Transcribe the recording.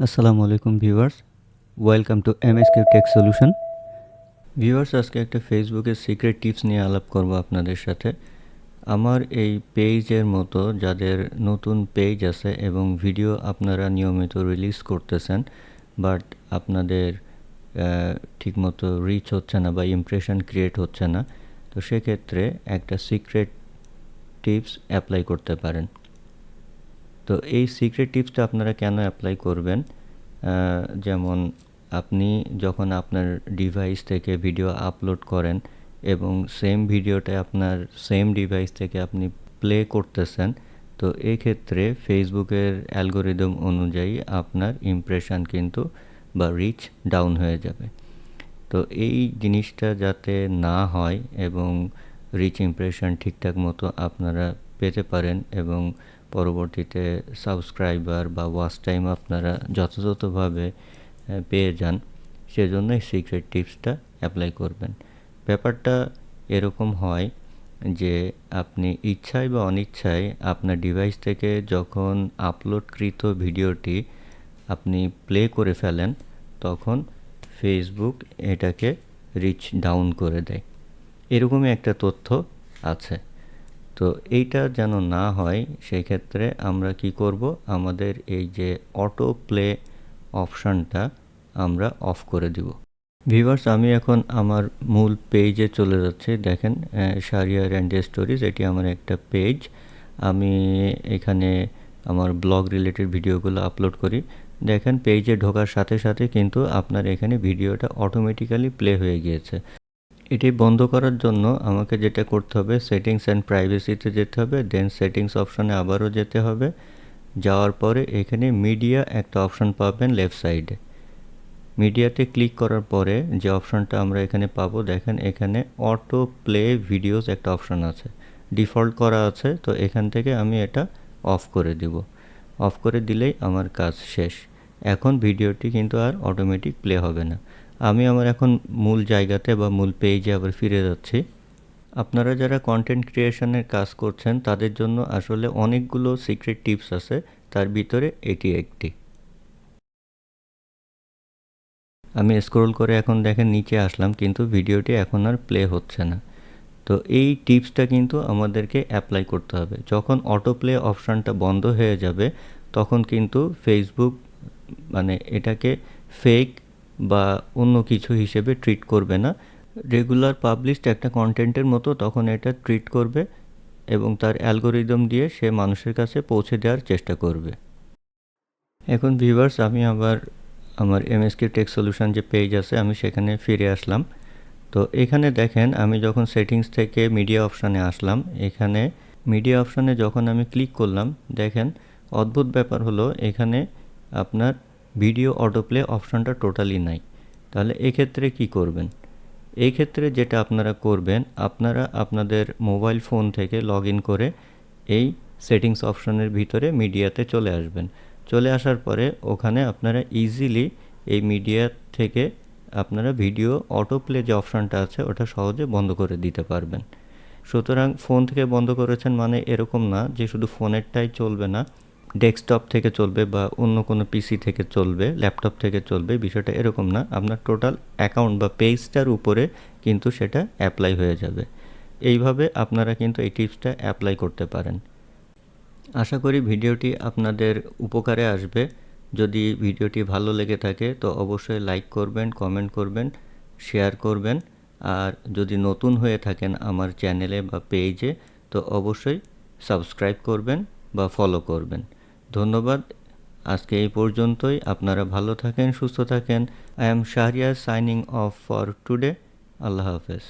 আসসালামু আলাইকুম viewers, welcome to MSQ Tech Solution। Viewers, আজকে একটা ফেসবুকের সিক্রেট টিপস নিয়ে আলাপ করব আপনাদের সাথে। আমার এই পেজের মতো যাদের নতুন পেজ আছে এবং ভিডিও আপনারা নিয়মিত রিলিজ করতেছেন, বাট আপনাদের ঠিকমতো রিচ হচ্ছে না বা ইমপ্রেশন ক্রিয়েট হচ্ছে না, তো সেক্ষেত্রে একটা সিক্রেট টিপস অ্যাপ্লাই করতে পারেন। তো এই সিক্রেট টিপসটা আপনারা কেন অ্যাপ্লাই করবেন? যেমন আপনি যখন আপনার ডিভাইস থেকে ভিডিও আপলোড করেন এবং সেম ভিডিওটা আপনার সেম ডিভাইস থেকে আপনি প্লে করতেছেন, তো এই ক্ষেত্রে ফেসবুকের অ্যালগোরিদম অনুযায়ী আপনার ইমপ্রেশন কিন্তু বা রিচ ডাউন হয়ে যাবে। তো এই জিনিসটা যাতে না হয় এবং রিচ ইমপ্রেশন ঠিকঠাক মতো আপনারা পেতে পারেন এবং পরবর্তীতে সাবস্ক্রাইবার বা ওয়াচ টাইম আপনারা যথাযথভাবে পেয়ে যান, সেজন্যই সিক্রেট টিপসটা অ্যাপ্লাই করবেন। ব্যাপারটা এরকম হয় যে আপনি ইচ্ছায় বা অনিচ্ছায় আপনার ডিভাইস থেকে যখন আপলোডকৃত ভিডিওটি আপনি প্লে করে ফেলেন, তখন ফেসবুক এটাকে রিচ ডাউন করে দেয়। এরকমই একটা তথ্য আছে। তো এইটা যেন না হয়, সেই ক্ষেত্রে আমরা কি করব? আমাদের এই যে অটো প্লে অপশানটা আমরা অফ করে দিব। ভিউয়ার্স, আমি এখন আমার মূল পেজে চলে যাচ্ছি। দেখেন, শাহরিয়ার অ্যান্ড স্টোরিজ, এটি আমার একটা পেজ। আমি এখানে আমার ব্লগ রিলেটেড ভিডিওগুলো আপলোড করি। দেখেন, পেজে ঢোকার সাথে সাথে কিন্তু আপনার এখানে ভিডিওটা অটোমেটিক্যালি প্লে হয়ে গিয়েছে। এটি বন্ধ করার জন্য আমাকে যেটা করতে হবে, সেটিংস অ্যান্ড প্রাইভেসিতে যেতে হবে, দেন সেটিংস অপশনে আবারও যেতে হবে। যাওয়ার পরে এখানে মিডিয়া একটা অপশন পাবেন লেফট সাইডে। মিডিয়াতে ক্লিক করার পরে যে অপশনটা আমরা এখানে পাবো, দেখেন এখানে অটো প্লে ভিডিওস একটা অপশন আছে, ডিফল্ট করা আছে। তো এখান থেকে আমি এটা অফ করে দিব। অফ করে দিলেই আমার কাজ শেষ। এখন ভিডিওটি কিন্তু আর অটোমেটিক প্লে হবে না। আমি আমার এখন মূল জায়গাতে বা মূল পেজে আবার ফিরে যাচ্ছি। আপনারা যারা কন্টেন্ট ক্রিয়েশনের কাজ করছেন, তাদের জন্য আসলে অনেকগুলো সিক্রেট টিপস আছে, তার ভিতরে এটি একটি। আমি স্ক্রল করে এখন দেখেন নিচে আসলাম, কিন্তু ভিডিওটি এখন আর প্লে হচ্ছে না। তো এই টিপসটা কিন্তু আমাদেরকে অ্যাপ্লাই করতে হবে। যখন অটো প্লে অপশানটা বন্ধ হয়ে যাবে, তখন কিন্তু ফেসবুক এটাকে ফেক বা অন্য কিছু হিসেবে ট্রিট করবে না। রেগুলার পাবলিশড একটা কন্টেন্টের মতো তখন এটা ট্রিট করবে এবং তার অ্যালগোরিদম দিয়ে সে মানুষের কাছে পৌঁছে দেওয়ার চেষ্টা করবে। এখন ভিউয়ার্স, আমি আবার আমার MSQ টেক সলিউশন যে পেজ আছে, আমি সেখানে ফিরে আসলাম। তো এখানে দেখেন, আমি যখন সেটিংস থেকে মিডিয়া অপশানে আসলাম, এখানে মিডিয়া অপশানে যখন আমি ক্লিক করলাম, দেখেন অদ্ভুত ব্যাপার হলো, এখানে আপনার ভিডিও অটোপ্লে অপশানটা টোটালি নাই। তাহলে এক্ষেত্রে কি করবেন? এই ক্ষেত্রে যেটা আপনারা করবেন, আপনারা আপনাদের মোবাইল ফোন থেকে লগ ইন করে এই সেটিংস অপশনের ভিতরে মিডিয়াতে চলে আসবেন। চলে আসার পরে ওখানে আপনারা ইজিলি এই মিডিয়া থেকে আপনারা ভিডিও অটোপ্লে যে অপশানটা আছে ওটা সহজে বন্ধ করে দিতে পারবেন। সুতরাং ফোন থেকে বন্ধ করেছেন মানে এরকম না যে শুধু ফোনেরটাই চলবে না, ডেস্কটপ থেকে চলবে বা অন্য কোনো পিসি থেকে চলবে, ল্যাপটপ থেকে চলবে, বিষয়টা এরকম না। আপনার টোটাল অ্যাকাউন্ট বা পেজটার উপরে কিন্তু সেটা অ্যাপ্লাই হয়ে যাবে। এইভাবে আপনারা কিন্তু এই টিপসটা অ্যাপ্লাই করতে পারেন। আশা করি ভিডিওটি আপনাদের উপকারে আসবে। যদি ভিডিওটি ভালো লেগে থাকে তো অবশ্যই লাইক করবেন, কমেন্ট করবেন, শেয়ার করবেন। আর যদি নতুন হয়ে থাকেন আমার চ্যানেলে বা পেজে, তো অবশ্যই সাবস্ক্রাইব করবেন বা ফলো করবেন। ধন্যবাদ। আজকে এই পর্যন্তই। আপনারা ভালো থাকেন, সুস্থ থাকেন। I am Shahriar signing off for today. আল্লাহ হাফেজ।